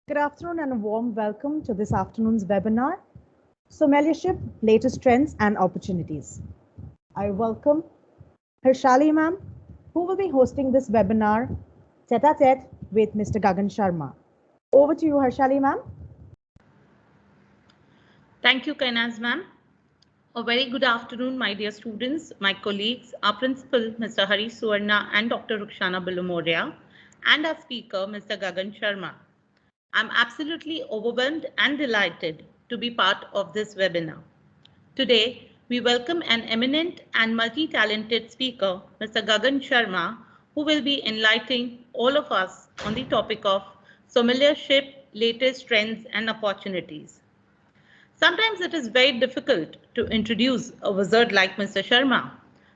Good afternoon and a warm welcome to this afternoon's webinar, Sommeliership, Latest Trends and Opportunities. I welcome Harshali ma'am, who will be hosting this webinar tete-a-tete with Mr. Gagan Sharma. Over to you, Harshali ma'am. Thank you, Kainaz ma'am. A very good afternoon, my dear students, my colleagues, our principal, Mr. Hari Suvarna and Dr. Rukshana Bilumoria, and our speaker, Mr. Gagan Sharma. I'm absolutely overwhelmed and delighted to be part of this webinar. Today, we welcome an eminent and multi-talented speaker, Mr. Gagan Sharma, who will be enlightening all of us on the topic of sommeliership, latest trends and opportunities. Sometimes it is very difficult to introduce a wizard like Mr. Sharma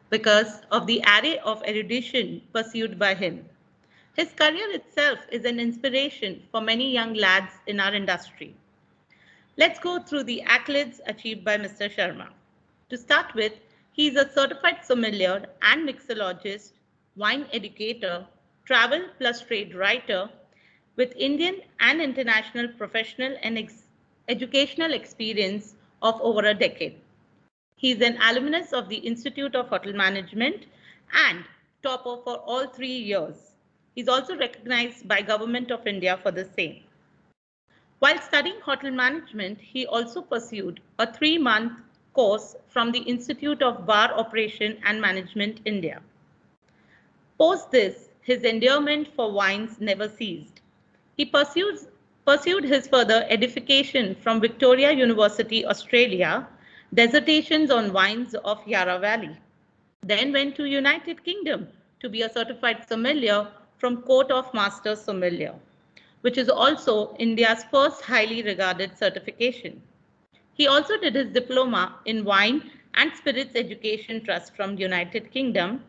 because of the array of erudition pursued by him. His career itself is an inspiration for many young lads in our industry. Let's go through the accolades achieved by Mr. Sharma. To start with, he is a certified sommelier and mixologist, wine educator, travel plus trade writer with Indian and international professional and educational experience of over a decade. He is an alumnus of the Institute of Hotel Management and topper for all 3 years. He is also recognized by Government of India for the same. While studying hotel management, he also pursued a 3-month course from the Institute of Bar Operation and Management, India. Post this, his endearment for wines never ceased. He pursued his further edification from Victoria University, Australia, dissertations on wines of Yarra Valley. Then went to United Kingdom to be a certified sommelier from Court of Master Sommelier, which is also India's first highly regarded certification. He also did his diploma in Wine and Spirits Education Trust from the United Kingdom,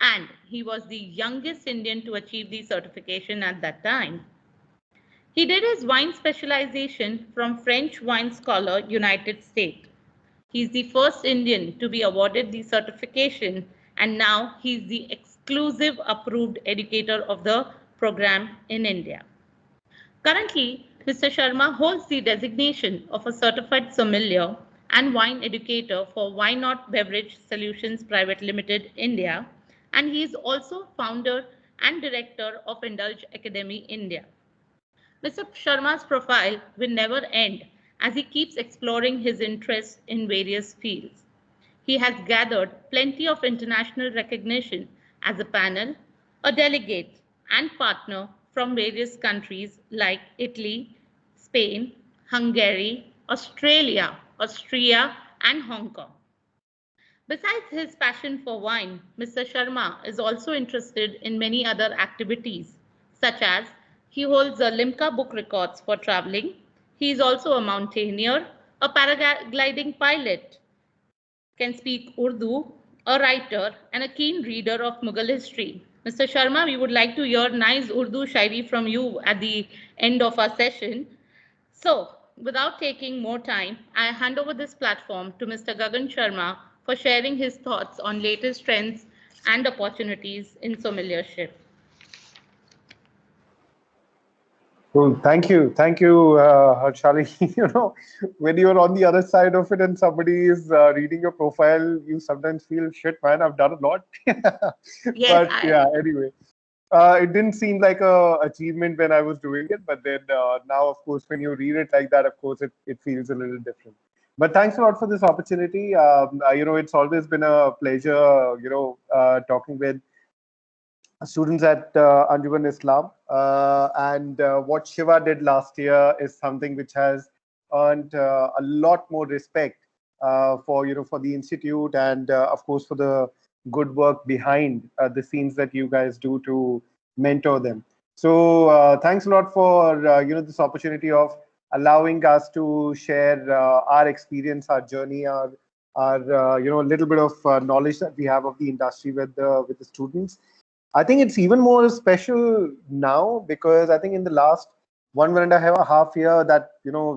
and he was the youngest Indian to achieve the certification at that time. He did his wine specialization from French Wine Scholar, United States. He is the first Indian to be awarded the certification, and now he is the exclusive approved educator of the program in India. Currently, Mr. Sharma holds the designation of a certified sommelier and wine educator for Why Not Beverage Solutions Private Limited, India, and he is also founder and director of Indulge Academy, India. Mr. Sharma's profile will never end as he keeps exploring his interests in various fields. He has gathered plenty of international recognition as a panel, a delegate, and partner from various countries like Italy, Spain, Hungary, Australia, Austria, and Hong Kong. Besides his passion for wine, Mr. Sharma is also interested in many other activities, such as he holds a Limca book records for traveling. He is also a mountaineer, a paragliding pilot, can speak Urdu, a writer, and a keen reader of Mughal history. Mr. Sharma, we would like to hear nice Urdu shairi from you at the end of our session. So, without taking more time, I hand over this platform to Mr. Gagan Sharma for sharing his thoughts on latest trends and opportunities in sommeliership. Cool. Thank you, Harshali. When you're on the other side of it and somebody is reading your profile, you sometimes feel, shit, man, I've done a lot. Yes, But yeah, anyway, it didn't seem like a achievement when I was doing it. But then now, of course, when you read it like that, of course, it feels a little different. But thanks a lot for this opportunity. It's always been a pleasure, talking with students at ANJUMAN-I-ISLAM. And what Shiva did last year is something which has earned a lot more respect for the institute and of course for the good work behind the scenes that you guys do to mentor them. So thanks a lot for this opportunity of allowing us to share our experience, our journey, our a little bit of knowledge that we have of the industry with the students. I think it's even more special now because I think in the last one and a half year that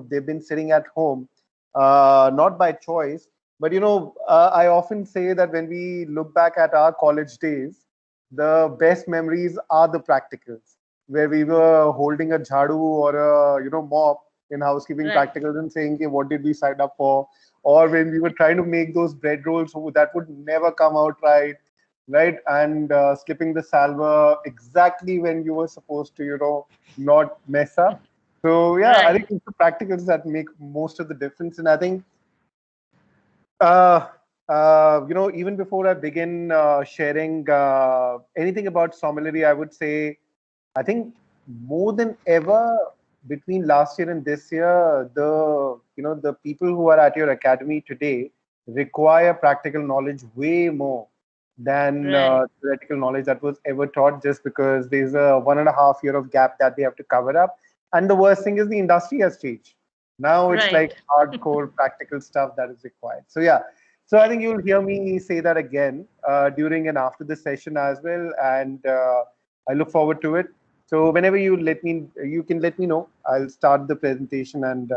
they've been sitting at home, not by choice, but I often say that when we look back at our college days, the best memories are the practicals. where we were holding a jhadu or a mop in housekeeping Right. practicals and saying, "Okay, what did we sign up for?" Or when we were trying to make those bread rolls that would never come out right, right? And slipping the salver exactly when you were supposed to, not mess up. So yeah, I think Right. it's the practicals that make most of the difference. And I think uh, even before I begin sharing anything about sommelier, I would say I think more than ever between last year and this year, the people who are at your academy today require practical knowledge way more than Right. theoretical knowledge that was ever taught. Just because there's a 1.5 year of gap that they have to cover up, and the worst thing is the industry has changed. Now it's Right. like hardcore practical stuff that is required. So yeah, so I think you'll hear me say that again during and after the session as well, and I look forward to it. So whenever you can let me know. I'll start the presentation and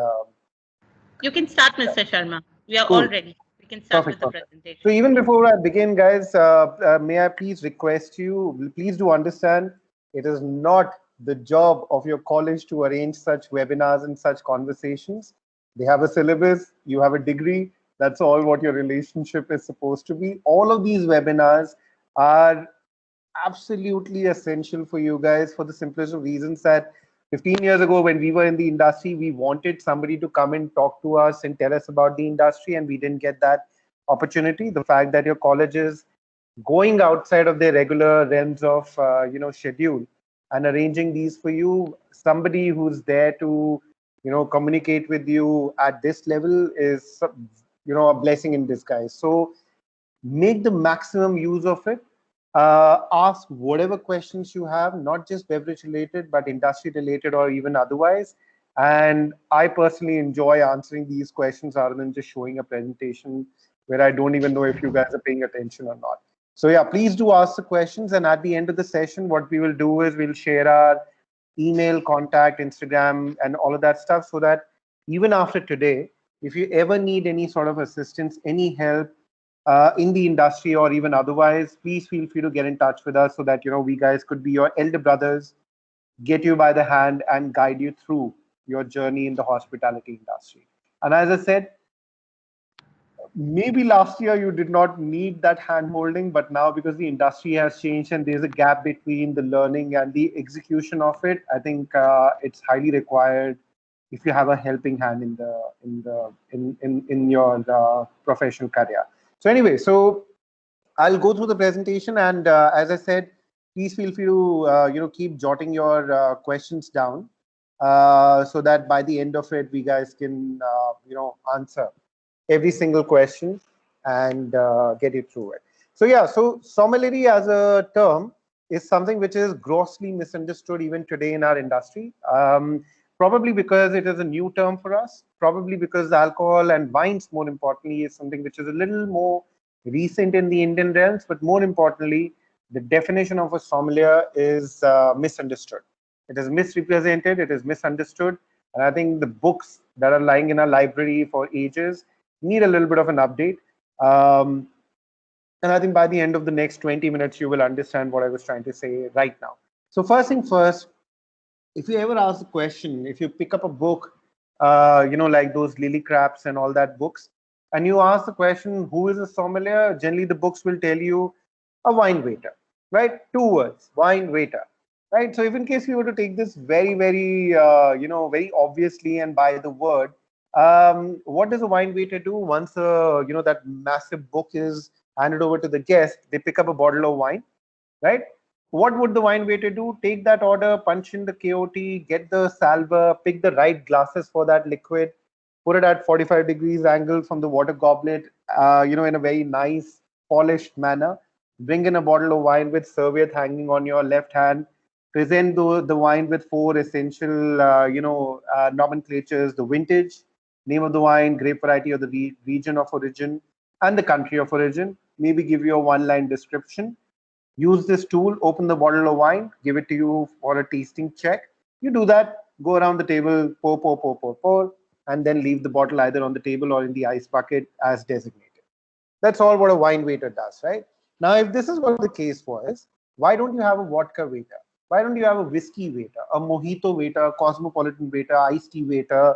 You can start, Mr. Sharma. We are all cool, ready. We can start with perfect, the perfect. So presentation. even before I begin, guys, may I please request you, please do understand, it is not the job of your college to arrange such webinars and such conversations. They have a syllabus, you have a degree. That's all what your relationship is supposed to be. All of these webinars are absolutely essential for you guys for the simplest of reasons that 15 years ago when we were in the industry, we wanted somebody to come and talk to us and tell us about the industry, and we didn't get that opportunity. The fact that your college is going outside of their regular realms of schedule and arranging these for you, somebody who's there to communicate with you at this level is a blessing in disguise. So make the maximum use of it. Ask whatever questions you have, not just beverage related, but industry related or even otherwise. And I personally enjoy answering these questions rather than just showing a presentation where I don't even know if you guys are paying attention or not. So yeah, please do ask the questions. And at the end of the session, what we will do is we'll share our email, contact, Instagram, and all of that stuff so that even after today, if you ever need any sort of assistance, any help, in the industry or even otherwise, please feel free to get in touch with us so that we guys could be your elder brothers, get you by the hand, and guide you through your journey in the hospitality industry. And as I said, maybe last year you did not need that hand holding, but now because the industry has changed and there's a gap between the learning and the execution of it, I think it's highly required if you have a helping hand in your professional career. So anyway, so I'll go through the presentation, and as I said, please feel free to keep jotting your questions down so that by the end of it, we guys can answer every single question and get it through it. So yeah, so sommelier as a term is something which is grossly misunderstood even today in our industry. Probably because it is a new term for us, probably because alcohol and wines, more importantly, is something which is a little more recent in the Indian realms, but more importantly, the definition of a sommelier is misunderstood. It is misrepresented, it is misunderstood, and I think the books that are lying in our library for ages need a little bit of an update. Um, and I think by the end of the next 20 minutes, you will understand what I was trying to say right now. So first thing first, if you ever ask the question, if you pick up a book, like those Lily Craps and all that books, and you ask the question, who is a sommelier? Generally, the books will tell you a wine waiter, right? 2 words, wine waiter, right? So if in case we were to take this very, very, very obviously and by the word, what does a wine waiter do once, that massive book is handed over to the guest? They pick up a bottle of wine, right? What would the wine waiter do? Take that order, punch in the KOT, get the salver, pick the right glasses for that liquid, put it at 45 degrees angle from the water goblet, in a very nice, polished manner. Bring in a bottle of wine with serviette hanging on your left hand. Present the wine with four essential, nomenclatures: the vintage, name of the wine, grape variety, or the region of origin, and the country of origin. Maybe give you a one-line description. Use this tool, open the bottle of wine, give it to you for a tasting check. You do that, go around the table, pour, and then leave the bottle either on the table or in the ice bucket as designated. That's all what a wine waiter does, right? Now, if this is what the case was, why don't you have a vodka waiter? Why don't you have a whiskey waiter, a mojito waiter, a cosmopolitan waiter, iced tea waiter,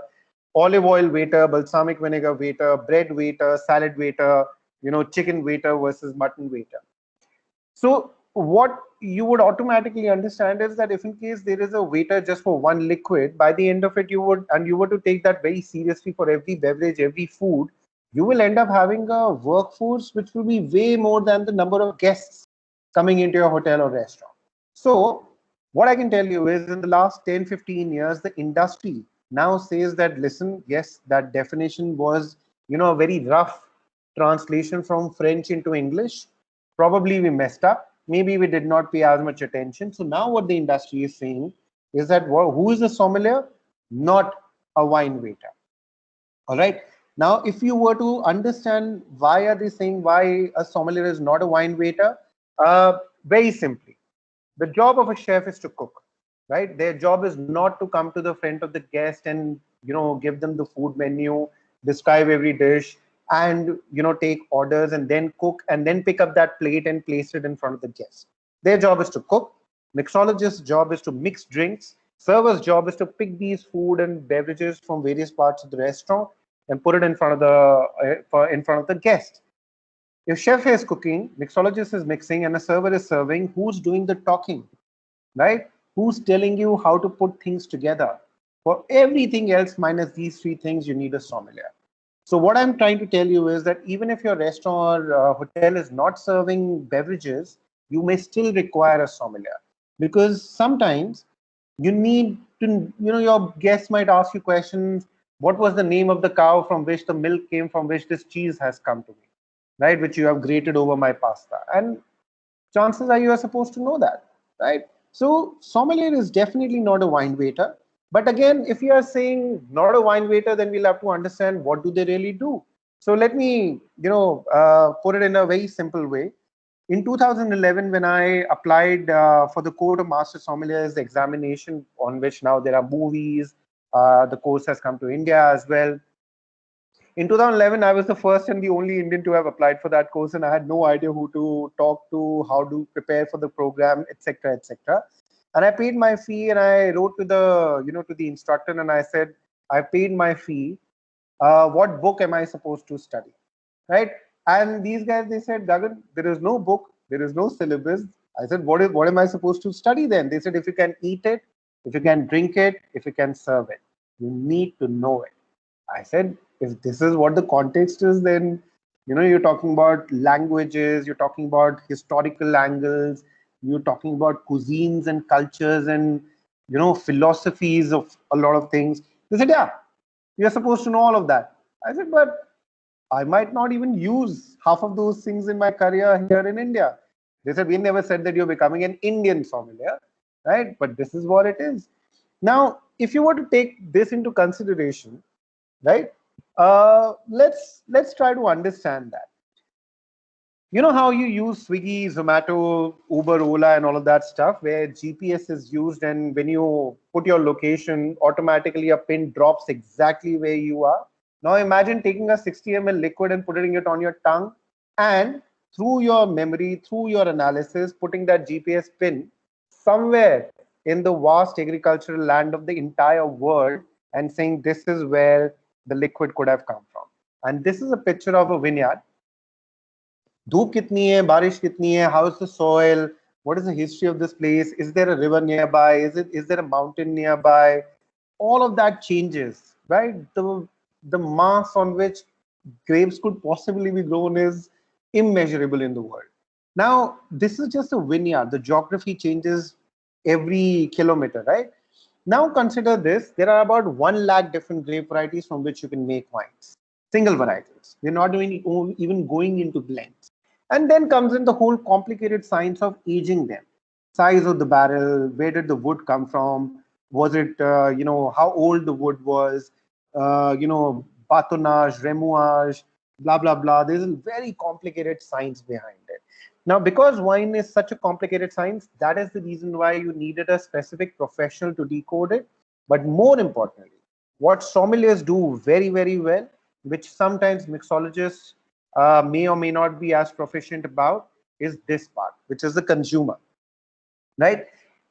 olive oil waiter, balsamic vinegar waiter, bread waiter, salad waiter, chicken waiter versus mutton waiter? So what you would automatically understand is that if in case there is a waiter just for one liquid, by the end of it, you were to take that very seriously for every beverage, every food, you will end up having a workforce which will be way more than the number of guests coming into your hotel or restaurant. So what I can tell you is in the last 10, 15 years, the industry now says that, listen, yes, that definition was, a very rough translation from French into English. Probably we messed up. Maybe we did not pay as much attention. So now what the industry is saying is that, well, who is a sommelier? Not a wine waiter. All right. Now, if you were to understand why are they saying why a sommelier is not a wine waiter, very simply, the job of a chef is to cook, right? Their job is not to come to the front of the guest and give them the food menu, describe every dish, and take orders and then cook and then pick up that plate and place it in front of the guest. Their job is to cook. Mixologist's job is to mix drinks. Server's job is to pick these food and beverages from various parts of the restaurant and put it in front of the guest. If chef is cooking, mixologist is mixing, and a server is serving, who's doing the talking, right? Who's telling you how to put things together? For everything else minus these three things, you need a sommelier. So what I'm trying to tell you is that even if your restaurant or hotel is not serving beverages, you may still require a sommelier, because sometimes you need to, your guests might ask you questions. What was the name of the cow from which the milk came, from which this cheese has come to me, right? Which you have grated over my pasta. And chances are you are supposed to know that, right? So sommelier is definitely not a wine waiter. But again, if you are saying not a wine waiter, then we'll have to understand what do they really do. So let me, put it in a very simple way. In 2011, when I applied for the Court of Master Sommeliers examination, on which now there are movies, the course has come to India as well. In 2011, I was the first and the only Indian to have applied for that course, and I had no idea who to talk to, how to prepare for the program, etc., etc. And I paid my fee, and I wrote to the instructor, and I said, I paid my fee. What book am I supposed to study, right? And these guys, they said, Gagan, there is no book, there is no syllabus. I said, what am I supposed to study then? They said, if you can eat it, if you can drink it, if you can serve it, you need to know it. I said, if this is what the context is, then, you're talking about languages, you're talking about historical angles, you're talking about cuisines and cultures and, philosophies of a lot of things. They said, yeah, you're supposed to know all of that. I said, but I might not even use half of those things in my career here in India. They said, we never said that you're becoming an Indian sommelier, right? But this is what it is. Now, if you were to take this into consideration, right? Let's try to understand that. You know how you use Swiggy, Zomato, Uber, Ola, and all of that stuff, where GPS is used, and when you put your location, automatically a pin drops exactly where you are. Now imagine taking a 60 ml liquid and putting it on your tongue, and through your memory, through your analysis, putting that GPS pin somewhere in the vast agricultural land of the entire world and saying this is where the liquid could have come from. And this is a picture of a vineyard. धूप कितनी है, बारिश कितनी है, how is the soil, what is the history of this place, is there a river nearby, is there a mountain nearby? All of that changes, right? The mass on which grapes could possibly be grown is immeasurable in the world. Now, this is just a vineyard. The geography changes every kilometer, right? Now consider this, there are about 1 lakh different grape varieties from which you can make wines. Single varietals. We're not even going into blends. And then comes in the whole complicated science of aging them. Size of the barrel, where did the wood come from? Was it, how old the wood was? Batonnage, remouage, blah, blah, blah. There's a very complicated science behind it. Now, because wine is such a complicated science, that is the reason why you needed a specific professional to decode it. But more importantly, what sommeliers do very, very well, which sometimes mixologists may or may not be as proficient about, is this part, which is the consumer, right?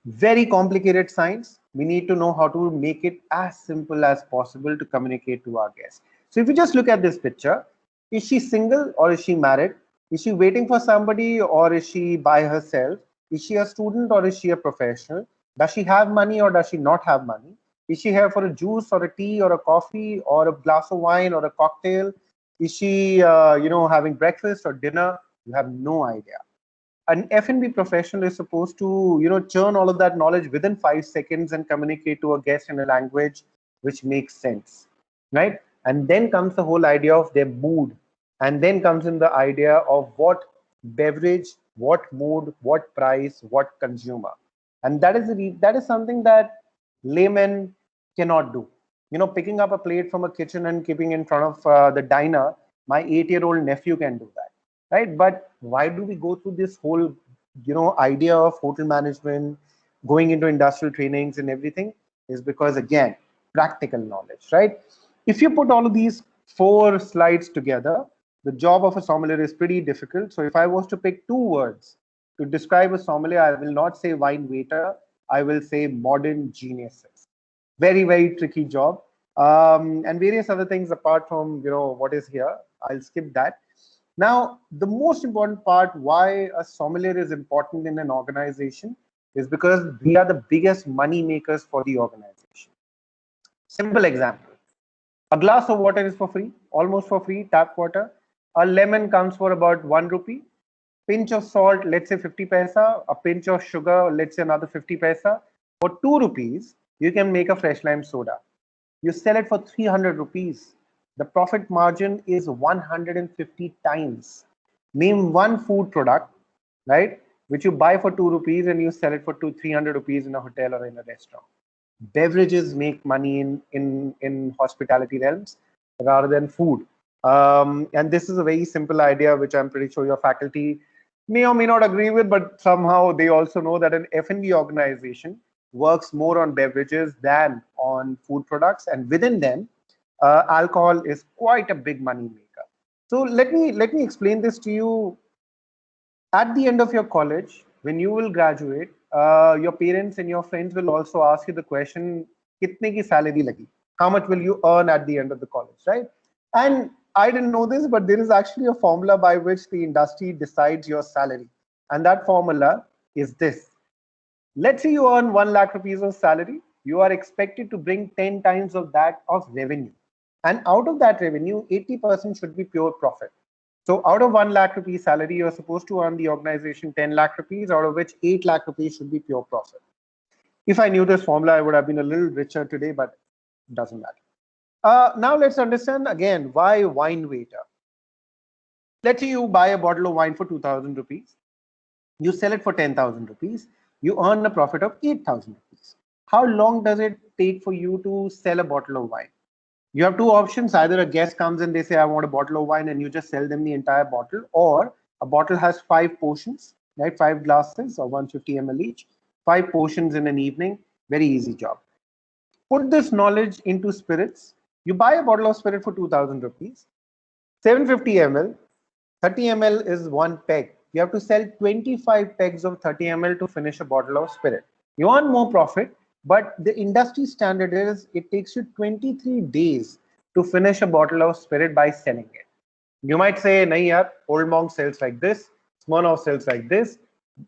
Very complicated science. We need to know how to make it as simple as possible to communicate to our guests. So if you just look at this picture, is she single or is she married? Is she waiting for somebody or is she by herself? Is she a student or is she a professional? Does she have money or does she not have money? Is she here for a juice or a tea or a coffee or a glass of wine or a cocktail? Is she, having breakfast or dinner? You have no idea. An F&B professional is supposed to, churn all of that knowledge within 5 seconds and communicate to a guest in a language which makes sense, right? And then comes the whole idea of their mood, and then comes in the idea of what beverage, what mood, what price, what consumer, and that is something that laymen cannot do. Picking up a plate from a kitchen and keeping in front of the diner, my 8-year-old nephew can do that, right? But why do we go through this whole idea of hotel management, going into industrial trainings and everything? Is because, again, practical knowledge, right? If you put all of these 4 slides together, the job of a sommelier is pretty difficult. So if I was to pick 2 words to describe a sommelier, I will not say wine waiter, I will say modern geniuses. Very, very tricky job. And various other things apart from what is here. I'll skip that. Now, the most important part why a sommelier is important in an organization is because we are the biggest money makers for the organization. Simple example. A glass of water is for free, almost for free, tap water. A lemon comes for about 1 rupee. Pinch of salt, let's say 50 paisa. A pinch of sugar, let's say another 50 paisa. For 2 rupees, you can make a fresh lime soda. You sell it for 300 rupees. The profit margin is 150 times. Name one food product, right, which you buy for 2 rupees and you sell it for 300 rupees in a hotel or in a restaurant. Beverages make money in hospitality realms rather than food. And this is a very simple idea, which I'm pretty sure your faculty may or may not agree with, but somehow they also know that an F&B organization works more on beverages than on food products, and within them, alcohol is quite a big money maker. So let me explain this to you. At the end of your college, when you will graduate, your parents and your friends will also ask you the question, kitne ki salary lagi? How much will you earn at the end of the college, right? And I didn't know this, but there is actually a formula by which the industry decides your salary. And that formula is this. Let's say you earn 1 lakh rupees of salary. You are expected to bring 10 times of that of revenue. And out of that revenue, 80% should be pure profit. So out of 1 lakh rupees salary, you're supposed to earn the organization 10 lakh rupees, out of which 8 lakh rupees should be pure profit. If I knew this formula, I would have been a little richer today, but it doesn't matter. Now let's understand again, why wine waiter? Let's say you buy a bottle of wine for 2,000 rupees. You sell it for 10,000 rupees. You earn a profit of 8,000 rupees. How long does it take for you to sell a bottle of wine? You have 2 options. Either a guest comes and they say, I want a bottle of wine, and you just sell them the entire bottle, or a bottle has 5 portions, right? 5 glasses or 150 ml each, 5 portions in an evening. Very easy job. Put this knowledge into spirits. You buy a bottle of spirit for 2,000 rupees, 750 ml, 30 ml is 1 peg. You have to sell 25 pegs of 30 ml to finish a bottle of spirit. You earn more profit, but the industry standard is it takes you 23 days to finish a bottle of spirit by selling it. You might say, nahi yaar, Old Monk sells like this, Smirnoff sells like this.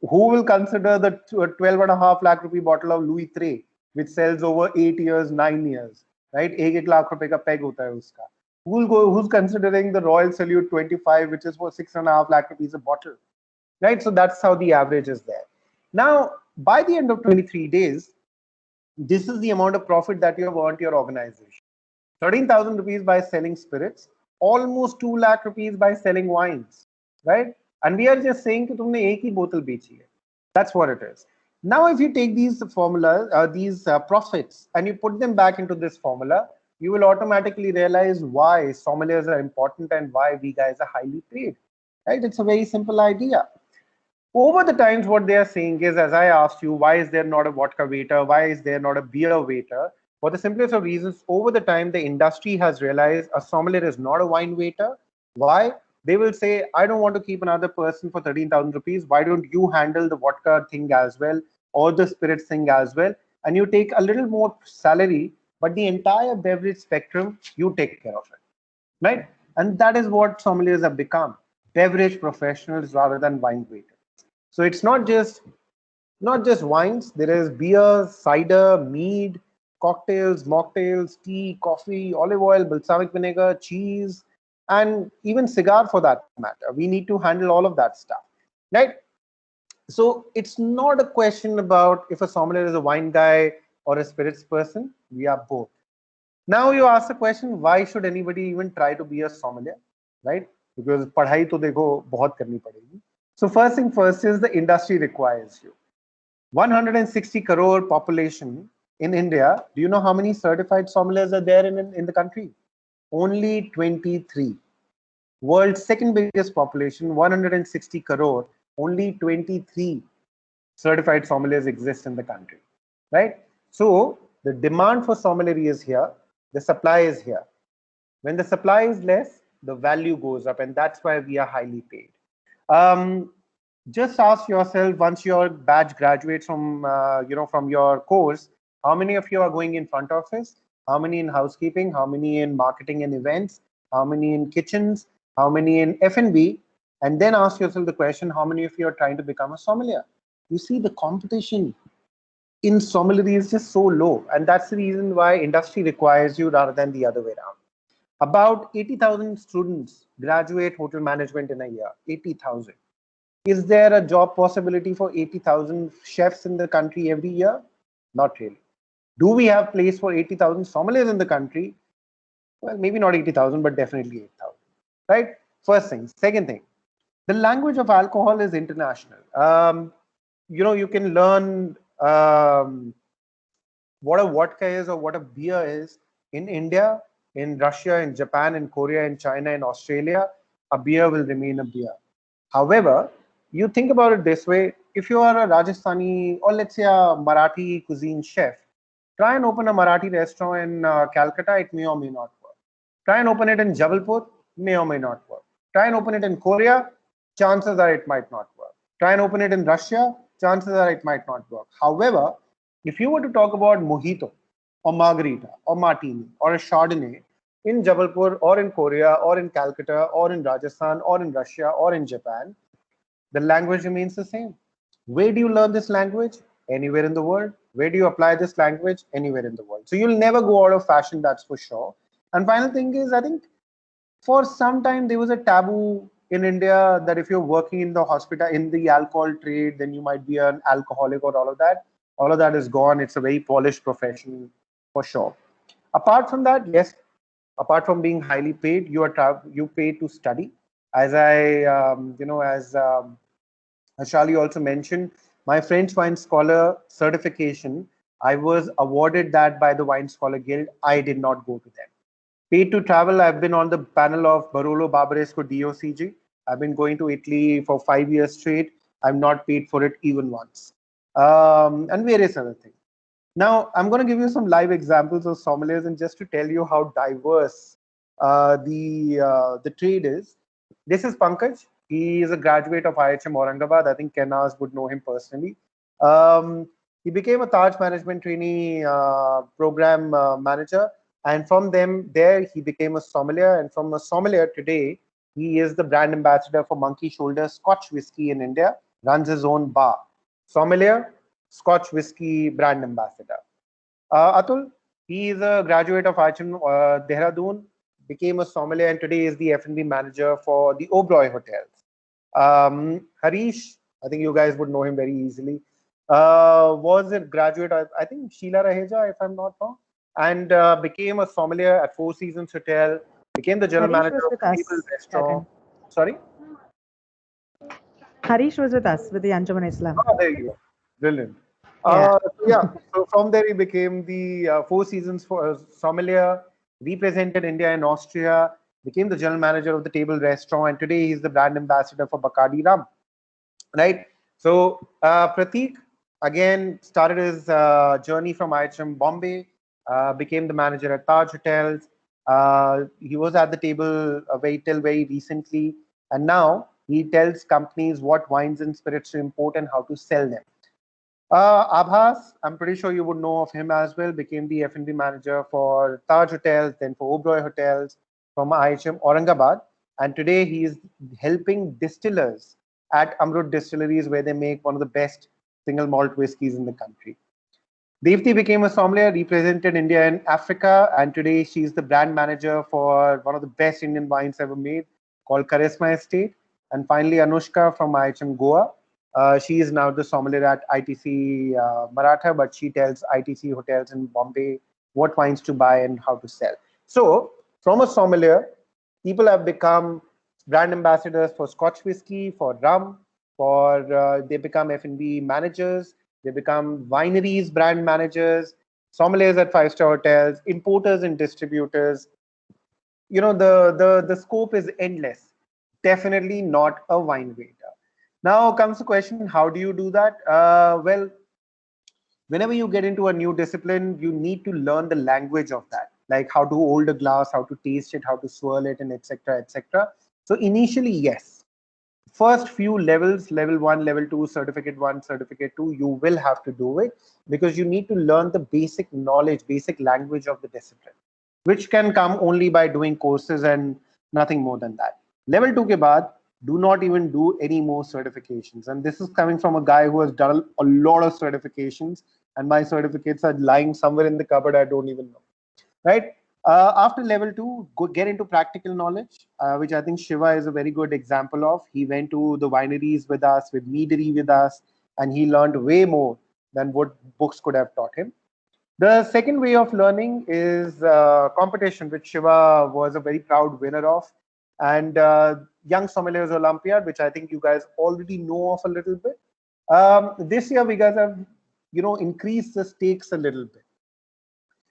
Who will consider the 12.5 lakh rupee bottle of Louis XIII, which sells over 8 years, 9 years, right? 1 lakh rupees ka peg hota hai uska. Who's considering the Royal Salute 25, which is for 6.5 lakh rupees a bottle, right? So that's how the average is there. Now, by the end of 23 days, this is the amount of profit that you have earned your organization. 13,000 rupees by selling spirits, almost 2 lakh rupees by selling wines, right? And we are just saying that tumne ek hi bottle bechi hai. That's what it is. Now, if you take these formulas, these profits, and you put them back into this formula, you will automatically realize why sommeliers are important and why we guys are highly paid, right? It's a very simple idea. Over the times, what they are saying is, as I asked you, why is there not a vodka waiter? Why is there not a beer waiter? For the simplest of reasons, over the time, the industry has realized a sommelier is not a wine waiter. Why? They will say, I don't want to keep another person for 13,000 rupees. Why don't you handle the vodka thing as well? or the spirits thing as well, and you take a little more salary, but the entire beverage spectrum, you take care of it, right? And that is what sommeliers have become, beverage professionals rather than wine waiters. So it's not just wines. There is beer, cider, mead, cocktails, mocktails, tea, coffee, olive oil, balsamic vinegar, cheese, and even cigar for that matter. We need to handle all of that stuff, right? So it's not a question about if a sommelier is a wine guy or a spirits person. We are both. Now you ask the question, why should anybody even try to be a sommelier, right? Because पढ़ाई तो देखो बहुत करनी पड़ेगी. So first thing first is the industry requires you. 160 crore population in India. Do you know how many certified sommeliers are there in the country? Only 23. World's second biggest population, 160 crore, only 23 certified sommeliers exist in the country, right? So the demand for sommelier is here, the supply is here. When the supply is less, the value goes up, and that's why we are highly paid. Just ask yourself, once your batch graduates from your course, how many of you are going in front office, how many in housekeeping, how many in marketing and events, how many in kitchens, how many in F&B, and then ask yourself the question, how many of you are trying to become a sommelier? You see, the competition in sommelier is just so low, and that's the reason why industry requires you rather than the other way around. About 80,000 students graduate hotel management in a year. 80,000. Is there a job possibility for 80,000 chefs in the country every year? Not really. Do we have place for 80,000 sommeliers in the country? Well, maybe not 80,000, but definitely 8,000. Right? First thing. Second thing, the language of alcohol is international. You can learn what a vodka is or what a beer is in India, in Russia, in Japan, in Korea, in China, in Australia. A beer will remain a beer. However, you think about it this way, if you are a Rajasthani or let's say a Marathi cuisine chef, try and open a Marathi restaurant in Calcutta, it may or may not work. Try and open it in Jabalpur, may or may not work. Try and open it in Korea, chances are it might not work. Try and open it in Russia, chances are it might not work. However, if you were to talk about mojito or margarita or martini or a Chardonnay in Jabalpur or in Korea or in Calcutta or in Rajasthan or in Russia or in Japan, the language remains the same. Where do you learn this language? Anywhere in the world. Where do you apply this language? Anywhere in the world. So you'll never go out of fashion, that's for sure. And final thing is, I think for some time there was a taboo in India that if you're working in the hospital, in the alcohol trade, then you might be an alcoholic or all of that. All of that is gone. It's a very polished profession for sure. Apart from that, yes, apart from being highly paid, you pay to study. As Ashali also mentioned, my French wine scholar certification, I was awarded that by the Wine Scholar Guild. I did not go to them. Paid to travel, I've been on the panel of Barolo Barbaresco DOCG. I've been going to Italy for 5 years straight. I'm not paid for it even once. And various other things. Now, I'm going to give you some live examples of sommeliers, and just to tell you how diverse the trade is. This is Pankaj. He is a graduate of IHM Aurangabad. I think Kenaz would know him personally. He became a Taj Management Trainee program manager, and from there he became a sommelier. And from a sommelier today, he is the brand ambassador for Monkey Shoulder Scotch Whiskey in India. Runs his own bar. Sommelier, Scotch Whiskey brand ambassador. Atul, he is a graduate of IHM Dehradun, became a sommelier, and today is the F&B manager for the Oberoi Hotels. Harish, I think you guys would know him very easily, was a graduate of, I think, Sheila Raheja, if I'm not wrong, and became a sommelier at Four Seasons Hotel, became the general Harish manager was of with the us Table that Restaurant. time. Sorry? Harish was with us with the ANJUMAN-I-ISLAM. Oh, there you go. Brilliant. Yeah. So from there he became the Four Seasons for sommelier, represented India in Austria, became the general manager of the Table Restaurant, and today he's the brand ambassador for Bacardi Rum. Right. So Prateek again started his journey from IHM Bombay, became the manager at Taj Hotels. He was at the table till very recently, and now he tells companies what wines and spirits to import and how to sell them. Abhas, I'm pretty sure you would know of him as well, became the F&B manager for Taj Hotels, then for Oberoi Hotels from IHM Aurangabad. And today he is helping distillers at Amrut Distilleries, where they make one of the best single malt whiskies in the country. Devti became a sommelier, represented India in Africa, and today she's the brand manager for one of the best Indian wines ever made called Charisma Estate. And finally, Anushka from IHM Goa. She is now the sommelier at ITC Maratha, but she tells ITC hotels in Bombay what wines to buy and how to sell. So, from a sommelier, people have become brand ambassadors for Scotch whiskey, for rum, for they become F&B managers, they become wineries brand managers, sommeliers at five-star hotels, importers and distributors. You know, the scope is endless. Definitely not a wine waiter. Now comes the question, how do you do that? Well, whenever you get into a new discipline, you need to learn the language of that, like how to hold a glass, how to taste it, how to swirl it, and etc. etc. So initially, yes, first few levels, level 1, level 2, certificate 1, certificate 2, you will have to do it because you need to learn the basic knowledge, basic language of the discipline, which can come only by doing courses and nothing more than that. Level 2 ke baad, do not even do any more certifications. And this is coming from a guy who has done a lot of certifications, and my certificates are lying somewhere in the cupboard, I don't even know, right? After level 2, get into practical knowledge, which I think Shiva is a very good example of. He went to the wineries with us, with meadery with us, and he learned way more than what books could have taught him. The second way of learning is competition, which Shiva was a very proud winner of, and Young Sommeliers Olympiad, which I think you guys already know of a little bit. This year, we guys have, increased the stakes a little bit.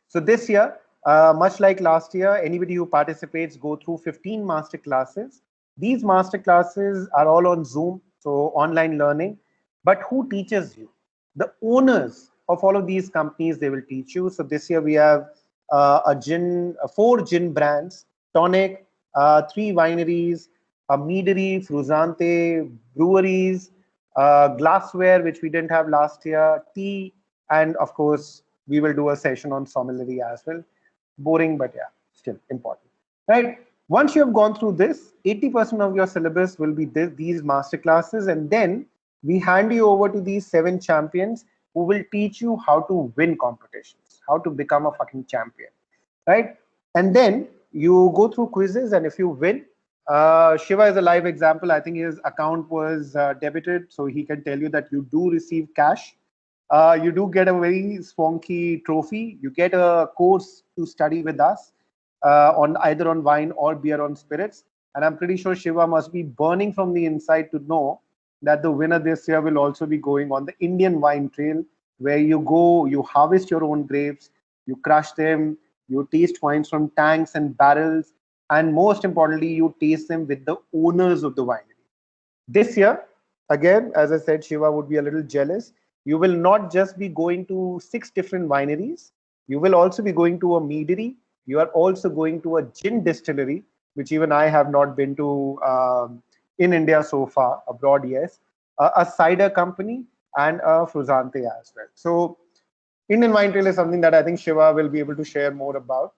So this year, much like last year, anybody who participates go through 15 master classes. These master classes are all on Zoom, so online learning. But who teaches you? The owners of all of these companies, they will teach you. So this year we have four gin brands, tonic, 3 wineries, a meadery, Frusante, breweries, glassware, which we didn't have last year, tea, and of course, we will do a session on sommelier as well. Boring, but yeah, still important, right? Once you have gone through this, 80% of your syllabus will be these master classes, and then we hand you over to these 7 champions who will teach you how to win competitions, how to become a fucking champion, right? And then you go through quizzes, and if you win, Shiva is a live example. I think his account was debited, so he can tell you that you do receive cash. You do get a very swanky trophy. You get a course to study with us on either on wine or beer on spirits. And I'm pretty sure Shiva must be burning from the inside to know that the winner this year will also be going on the Indian wine trail, where you go, you harvest your own grapes, you crush them, you taste wines from tanks and barrels, and most importantly, you taste them with the owners of the winery. This year, again, as I said, Shiva would be a little jealous. You will not just be going to 6 different wineries. You will also be going to a meadery. You are also going to a gin distillery, which even I have not been to in India so far. Abroad, yes. A cider company and a Frusante as well. So Indian wine trail is something that I think Shiva will be able to share more about.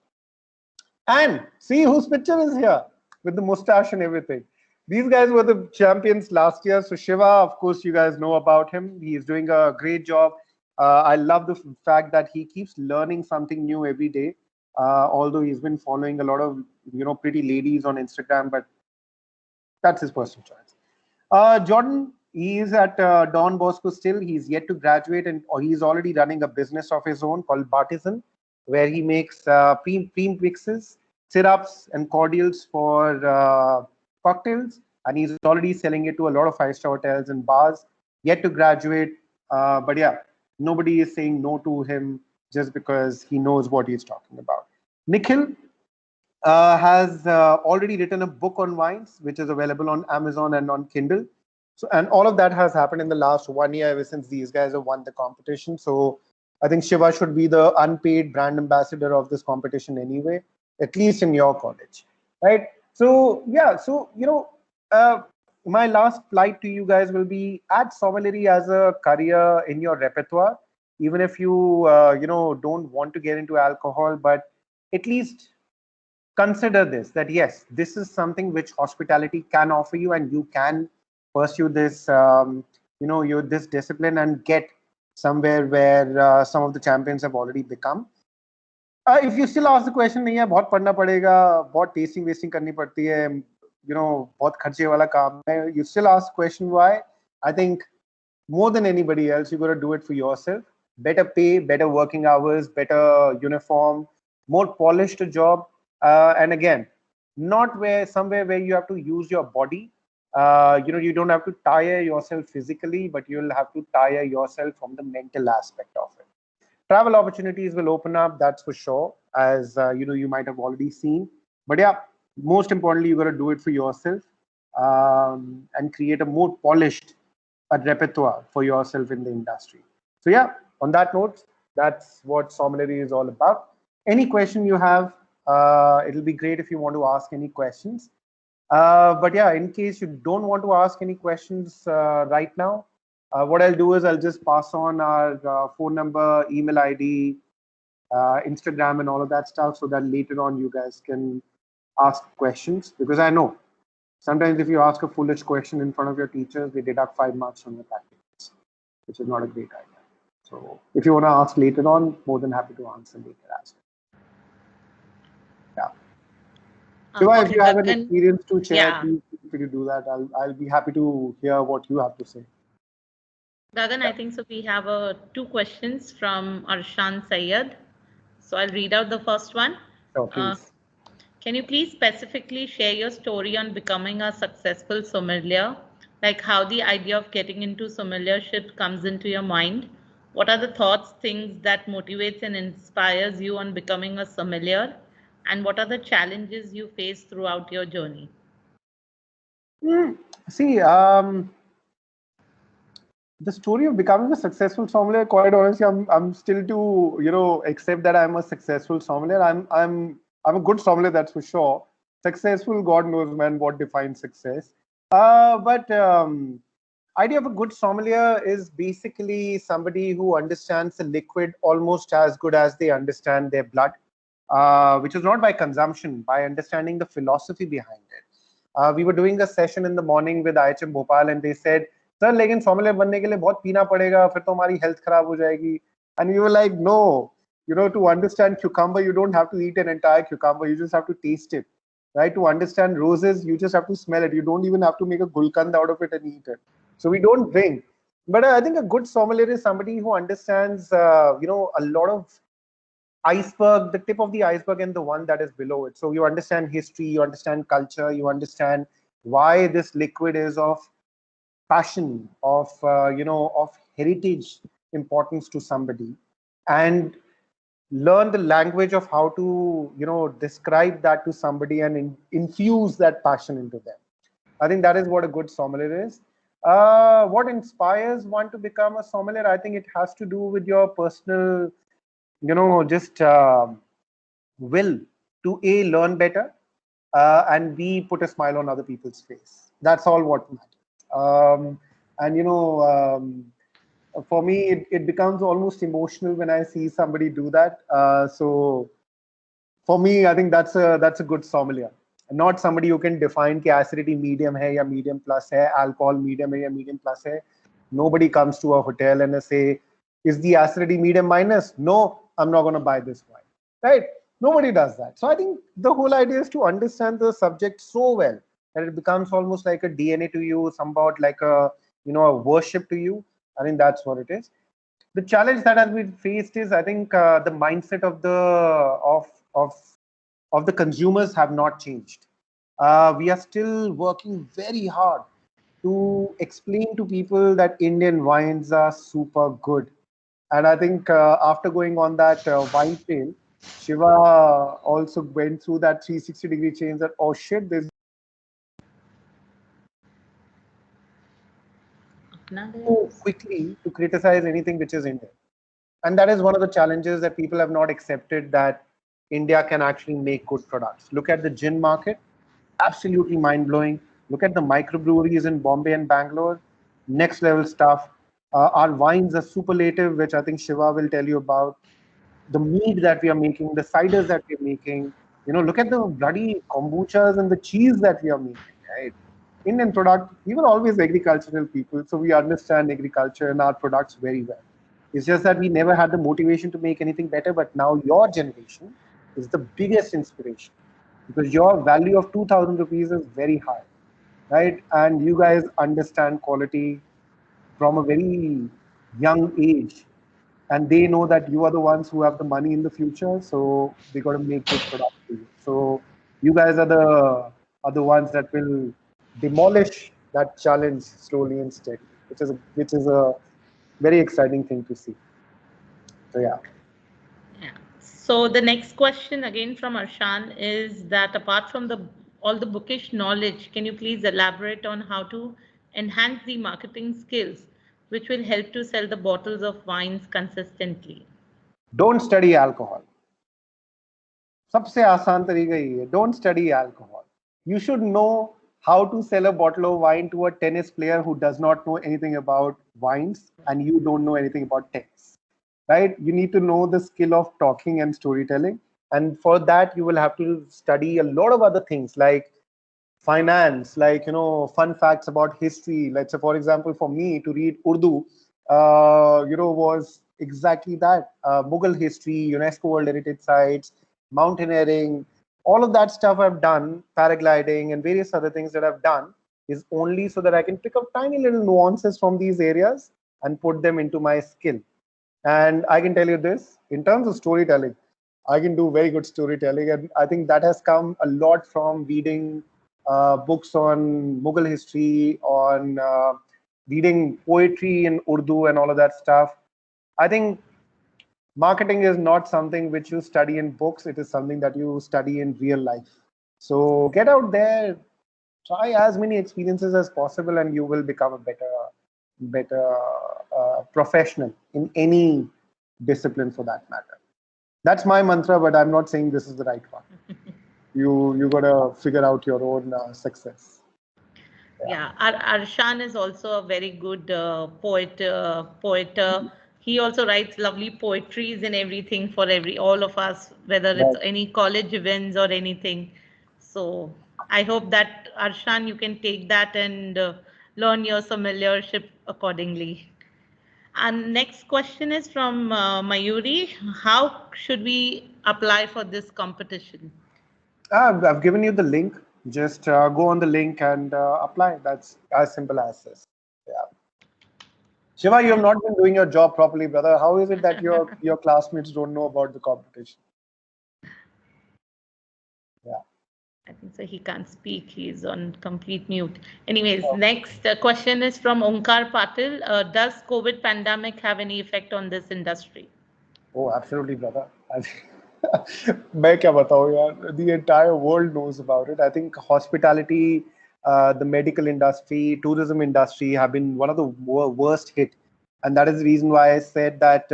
And see whose picture is here with the mustache and everything. These guys were the champions last year. So Shiva, of course, you guys know about him. He is doing a great job. I love the fact that he keeps learning something new every day. Although he's been following a lot of pretty ladies on Instagram, but that's his personal choice. Jordan, he is at Don Bosco still. He's yet to graduate, and he's already running a business of his own called Bartisan, where he makes pre-mixes, syrups, and cordials for cocktails, and he's already selling it to a lot of 5-star hotels and bars. Yet to graduate, but yeah, nobody is saying no to him just because he knows what he's talking about. Nikhil has already written a book on wines, which is available on Amazon and on Kindle. So, and all of that has happened in the last 1 year, ever since these guys have won the competition. So I think Shiva should be the unpaid brand ambassador of this competition anyway, at least in your college, right? So yeah, so my last plight to you guys will be add sommelier as a career in your repertoire, even if you don't want to get into alcohol, but at least consider this, that yes, this is something which hospitality can offer you, and you can pursue this this discipline and get somewhere where some of the champions have already become. If you still ask the question, नहीं है बहुत पढ़ना पड़ेगा, बहुत tasting wasting करनी पड़ती है, बहुत खर्चे वाला काम है, you still ask the question why. I think more than anybody else, you got to do it for yourself. Better pay, better working hours, better uniform, more polished job, and again, not somewhere where you have to use your body. You don't have to tire yourself physically, but you'll have to tire yourself from the mental aspect of it. Travel opportunities will open up, that's for sure, as you might have already seen. But yeah, most importantly, you got to do it for yourself, and create a more polished repertoire for yourself in the industry. So yeah, on that note, that's what sommelier is all about. Any question you have, it'll be great if you want to ask any questions. But yeah, in case you don't want to ask any questions right now, what I'll do is I'll just pass on our phone number, email ID, Instagram, and all of that stuff, so that later on you guys can ask questions. Because I know sometimes if you ask a foolish question in front of your teachers, they deduct 5 marks from your practicals, which is not a great idea. So if you want to ask later on, more than happy to answer later as well. Yeah. So if you have an experience to share, please feel free to do that. I'll be happy to hear what you have to say. Gagan, I think so. We have 2 questions from Arshan Sayed. So I'll read out the first one. Sure, please. Can you please specifically share your story on becoming a successful sommelier? Like how the idea of getting into sommeliership comes into your mind? What are the thoughts, things that motivates and inspires you on becoming a sommelier? And what are the challenges you face throughout your journey? See, the story of becoming a successful sommelier, quite honestly, I'm still to accept that I'm a successful sommelier. I'm a good sommelier, that's for sure. Successful, God knows, man, what defines success. But idea of a good sommelier is basically somebody who understands the liquid almost as good as they understand their blood, which is not by consumption, by understanding the philosophy behind it. We were doing a session in the morning with IHM Bhopal, and they said, "Sir, लेकिन sommelier बनने के लिए बहुत पीना पड़ेगा, फिर तो हमारी health खराब हो जाएगी." And you were like, "No, to understand cucumber, you don't have to eat an entire cucumber. You just have to taste it, right? To understand roses, you just have to smell it. You don't even have to make a gulkand out of it and eat it." So we don't drink. But I think a good sommelier is somebody who understands, a lot of iceberg, the tip of the iceberg and the one that is below it. So you understand history, you understand culture, you understand why this liquid is of passion, of heritage importance to somebody, and learn the language of how to describe that to somebody and infuse that passion into them. I think that is what a good sommelier is. What inspires one to become a sommelier? I think it has to do with your personal just will to A, learn better, and B, put a smile on other people's face. That's all what matters. For me, it becomes almost emotional when I see somebody do that. So for me, I think that's a good sommelier. Not somebody who can define कि acidity medium है या medium plus है, alcohol medium है या medium plus है. Nobody comes to a hotel and say, "Is the acidity medium minus?" "No, I'm not going to buy this wine." Right? Nobody does that. So I think the whole idea is to understand the subject so well that it becomes almost like a DNA to you, somewhat like a worship to you. I think that's what it is. The challenge that has been faced is, I think, the mindset of the consumers have not changed. We are still working very hard to explain to people that Indian wines are super good. And I think after going on that wine trail, Shiva also went through that 360-degree change that, oh shit, there's too quickly to criticize anything which is Indian. And that is one of the challenges that people have not accepted, that India can actually make good products. Look at the gin market, absolutely mind-blowing. Look at the microbreweries in Bombay and Bangalore. Next level stuff. Our wines are superlative, which I think Shiva will tell you about. The mead that we are making, the ciders that we're making. Look at the bloody kombuchas and the cheese that we are making, right? Indian product, we were always agricultural people, so we understand agriculture and our products very well. It's just that we never had the motivation to make anything better, but now your generation is the biggest inspiration because your value of 2,000 rupees is very high, right? And you guys understand quality from a very young age, and they know that you are the ones who have the money in the future, so they got to make good products for you. So you guys are the ones that will demolish that challenge slowly and steadily, which is a very exciting thing to see. So yeah. Yeah. So the next question again from Arshan is that apart from the all the bookish knowledge, can you please elaborate on how to enhance the marketing skills which will help to sell the bottles of wines consistently? Don't study alcohol. सबसे आसान तरीका ये है, don't study alcohol. You should know how to sell a bottle of wine to a tennis player who does not know anything about wines and you don't know anything about tennis, right? You need to know the skill of talking and storytelling, and for that you will have to study a lot of other things like finance, like fun facts about history. Let's say, for example, for me to read Urdu, was exactly that. Mughal history, UNESCO World Heritage Sites, mountaineering, all of that stuff I've done, paragliding, and various other things that I've done is only so that I can pick up tiny little nuances from these areas and put them into my skill. And I can tell you this, in terms of storytelling, I can do very good storytelling. And I think that has come a lot from reading books on Mughal history, on reading poetry in Urdu and all of that stuff. I think marketing is not something which you study in books. It is something that you study in real life. So get out there, try as many experiences as possible, and you will become a better professional in any discipline for that matter. That's my mantra, but I'm not saying this is the right one. You gotta figure out your own success. Yeah, Arshan is also a very good poet. He also writes lovely poetries and everything for all of us, whether it's Right. any college events or anything. So I hope that Arshan, you can take that and learn your familiarship accordingly. And next question is from Mayuri. How should we apply for this competition? I've given you the link. Just go on the link and apply. That's as simple as this. Yeah. Shiva, you have not been doing your job properly, brother. How is it that your classmates don't know about the competition? Yeah. I think so. He can't speak. He's on complete mute. Anyways, next question is from Onkar Patil. Does COVID pandemic have any effect on this industry? Oh, absolutely, brother. मैं क्या बताऊँ यार? The entire world knows about it. I think hospitality, the medical industry, tourism industry have been one of the worst hit, and that is the reason why I said that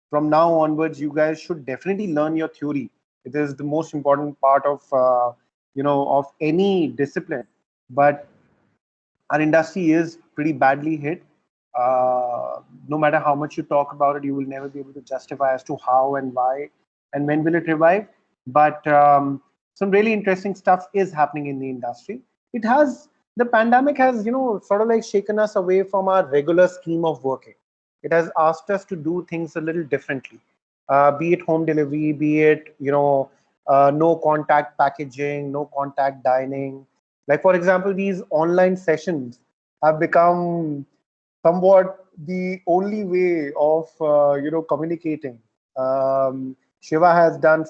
from now onwards, you guys should definitely learn your theory. It is the most important part of any discipline. But our industry is pretty badly hit. No matter how much you talk about it, you will never be able to justify as to how and why and when will it revive. But some really interesting stuff is happening in the industry. The pandemic has, sort of like shaken us away from our regular scheme of working. It has asked us to do things a little differently, be it home delivery, be it, no contact packaging, no contact dining. Like, for example, these online sessions have become somewhat the only way of communicating. Shiva has done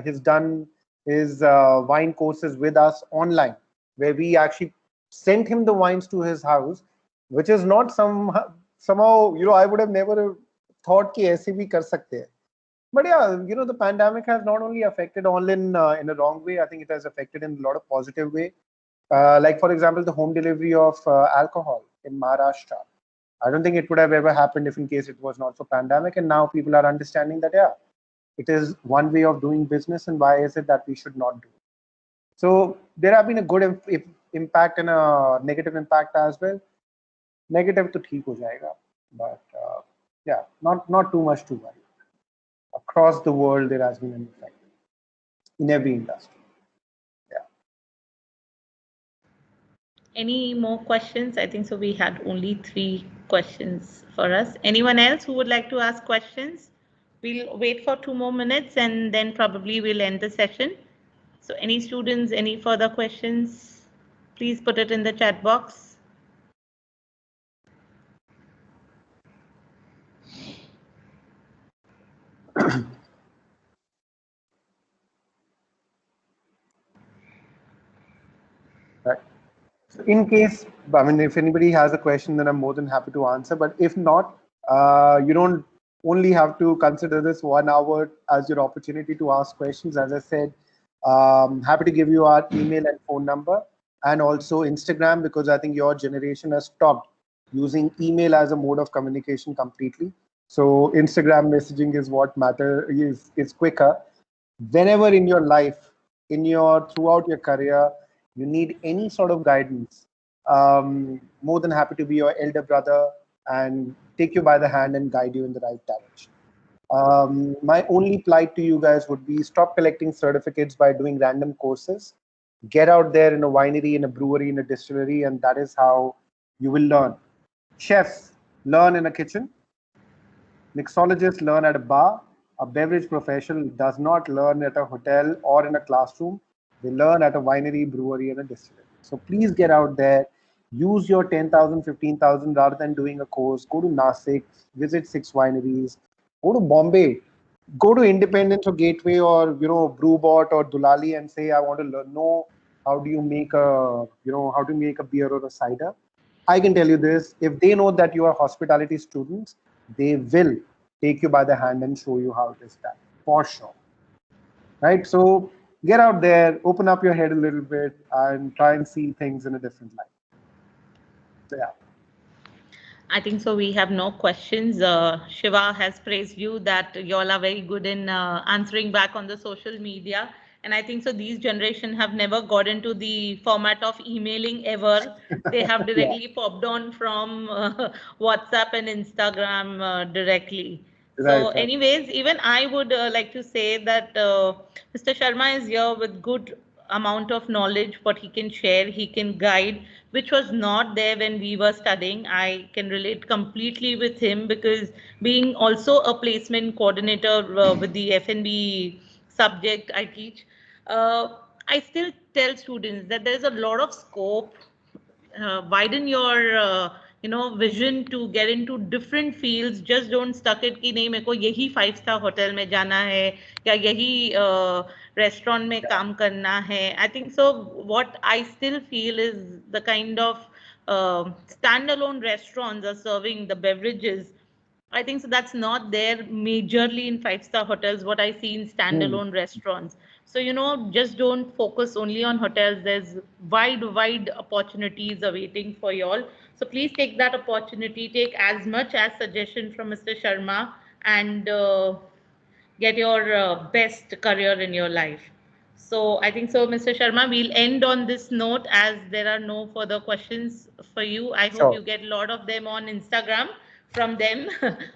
he's done his wine courses with us online, where we actually sent him the wines to his house, which is not somehow I would have never thought कि ऐसे भी कर सकते हैं. But yeah, the pandemic has not only affected all in a wrong way. I think it has affected in a lot of positive way. Like, for example, the home delivery of alcohol in Maharashtra. I don't think it would have ever happened if in case it was not for pandemic. And now people are understanding that, yeah, it is one way of doing business, and why is it that we should not do it? So there have been a good impact and a negative impact as well. Negative to theek ho jayega, but yeah, not too much to worry. Across the world, there has been an effect in every industry. Yeah. Any more questions? I think so. We had only 3 questions for us. Anyone else who would like to ask questions? We'll wait for 2 more minutes and then probably we'll end the session. So any students, any further questions, please put it in the chat box. Right. So in case, I mean, if anybody has a question, then I'm more than happy to answer. But if not, you don't only have to consider this 1 hour as your opportunity to ask questions. As I said, happy to give you our email and phone number, and also Instagram, because I think your generation has stopped using email as a mode of communication completely. So Instagram messaging is what is quicker. Whenever in your life, throughout your career, you need any sort of guidance, more than happy to be your elder brother and take you by the hand and guide you in the right direction. My only plight to you guys would be stop collecting certificates by doing random courses. Get out there in a winery, in a brewery, in a distillery, and that is how you will learn. Chefs learn in a kitchen. Mixologists learn at a bar. A beverage professional does not learn at a hotel or in a classroom. They learn at a winery, brewery, and a distillery. So please get out there, use your 10,000, 15,000 rather than doing a course. Go to Nasik, visit 6 wineries, go to Bombay, go to Independence or Gateway or Brewbot or Dulali and say, I want to know how do you make a beer or a cider. I can tell you this, if they know that you are hospitality students, they will take you by the hand and show you how it is done, for sure. Right? So get out there, open up your head a little bit and try and see things in a different light. So, yeah. I think so. We have no questions. Shiva has praised you that you all are very good in answering back on the social media. And I think so. These generation have never got into the format of emailing ever. They have directly popped on from WhatsApp and Instagram directly. So Right. anyways, even I would like to say that Mr. Sharma is here with good amount of knowledge, what he can share, he can guide, which was not there when we were studying. I can relate completely with him because being also a placement coordinator with the F&B subject I teach, I still tell students that there's a lot of scope. Widen your vision to get into different fields. Just don't stuck it कि नहीं मेरे को यही 5 star hotel में जाना है या यही restaurant में काम करना है. I think so. What I still feel is the kind of standalone restaurants are serving the beverages. I think so. That's not there majorly in 5 star hotels, what I see in standalone restaurants. So, just don't focus only on hotels. There's wide opportunities awaiting for y'all. So please take that opportunity, take as much as suggestion from Mr. Sharma and get your best career in your life. So I think so, Mr. Sharma, we'll end on this note as there are no further questions for you. I hope you get a lot of them on Instagram from them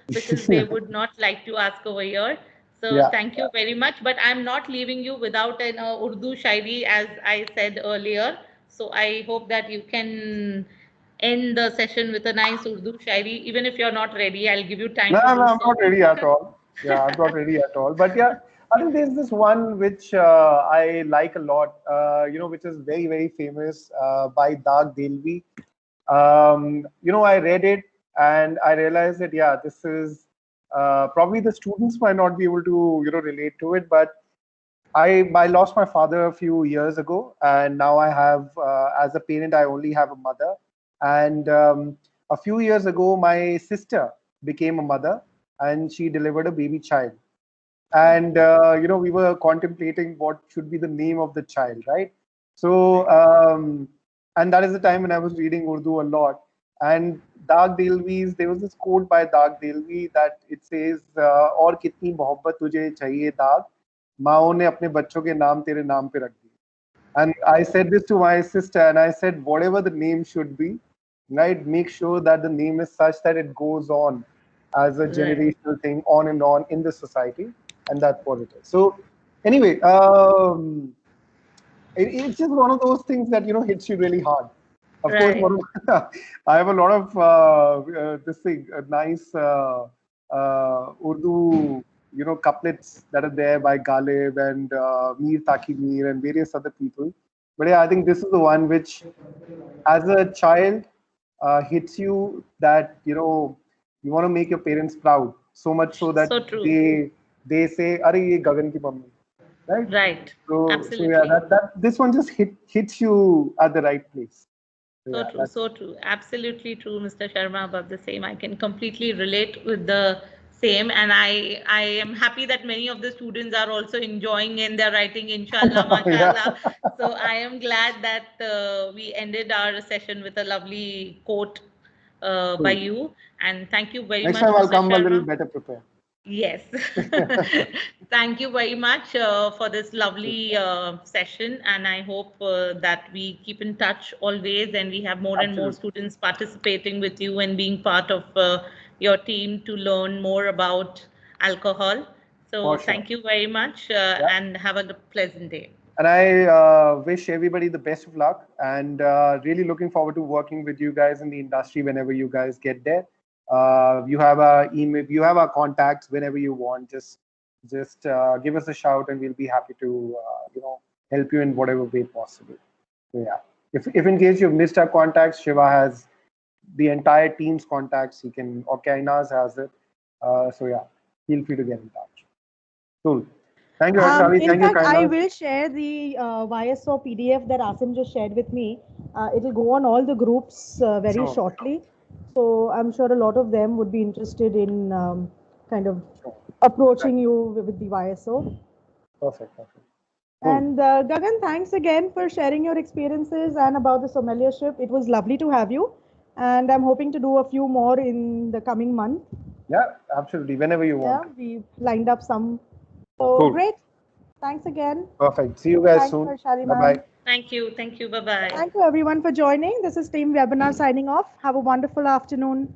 because they would not like to ask over here. So thank you very much. But I'm not leaving you without an Urdu shairi, as I said earlier. So I hope that you can end the session with a nice Urdu shairi. Even if you're not ready, I'll give you time No, to do I'm so. not ready at all. Yeah, I'm not ready at all. But yeah, I think there's this one which I like a lot, which is very, very famous by Dag Delvi. I read it and I realized that, yeah, this is probably the students might not be able to, relate to it, but I lost my father a few years ago, and now I have, as a parent, I only have a mother. And a few years ago, my sister became a mother, and she delivered a baby child. And we were contemplating what should be the name of the child, right? So, and that is the time when I was reading Urdu a lot. And there was this quote by Dag Delvi that it says, "और कितनी मोहब्बत तुझे चाहिए दाग, माओ ने अपने बच्चों के नाम तेरे नाम पे रख दिए." And I said this to my sister, and I said, whatever the name should be, right, make sure that the name is such that it goes on as a Right. generational thing on and on in the society, and that's what it is. So anyway, it's just one of those things that hits you really hard. Of course, Right. I have a lot of this thing, nice Urdu, couplets that are there by Ghalib and Mir Taki Mir and various other people. But yeah, I think this is the one which, as a child, hits you that you want to make your parents proud so much so that So true. they say, "Are ye Gagan ki mummy," right? Right. So yeah, Absolutely. that this one just hits you at the right place. So So yeah, true, that's so true. Absolutely true, Mr. Sharma, about the same. I can completely relate with the same. And I am happy that many of the students are also enjoying and they're writing inshallah, yeah. mashallah. So I am glad that we ended our session with a lovely quote by Cool. you. And thank you very Next much, time I'll Mr. come a little Sharma. better prepared. Yes. Thank you very much for this lovely session. And I hope that we keep in touch always and we have more and more Absolutely. students participating with you and being part of your team to learn more about alcohol. So For sure. thank you very much Yeah. and have a pleasant day. And I wish everybody the best of luck, and really looking forward to working with you guys in the industry whenever you guys get there. You have our email, you have our contacts whenever you want. Just give us a shout, and we'll be happy to help you in whatever way possible. So yeah, if in case you've missed our contacts, Shiva has the entire team's contacts. He can, or Kainaz has it. So yeah, feel free to get in touch. Cool. Thank you, Harshali. In Thank you, fact, I Kainaz. will share the YSO PDF that Asim just shared with me. It will go on all the groups very Sure. shortly. So I'm sure a lot of them would be interested in kind of Sure. approaching you with the YSO. Perfect. Cool. And Gagan, thanks again for sharing your experiences and about the sommeliership. It was lovely to have you. And I'm hoping to do a few more in the coming month. Yeah, absolutely. Whenever you Yeah, want. we've lined up some. So Cool. great. Thanks again. Perfect. See you guys Thanks, soon. Harshali Bye ma'am. bye. Thank you. Thank you. Bye-bye. Thank you everyone for joining. This is Team Webinar signing off. Have a wonderful afternoon.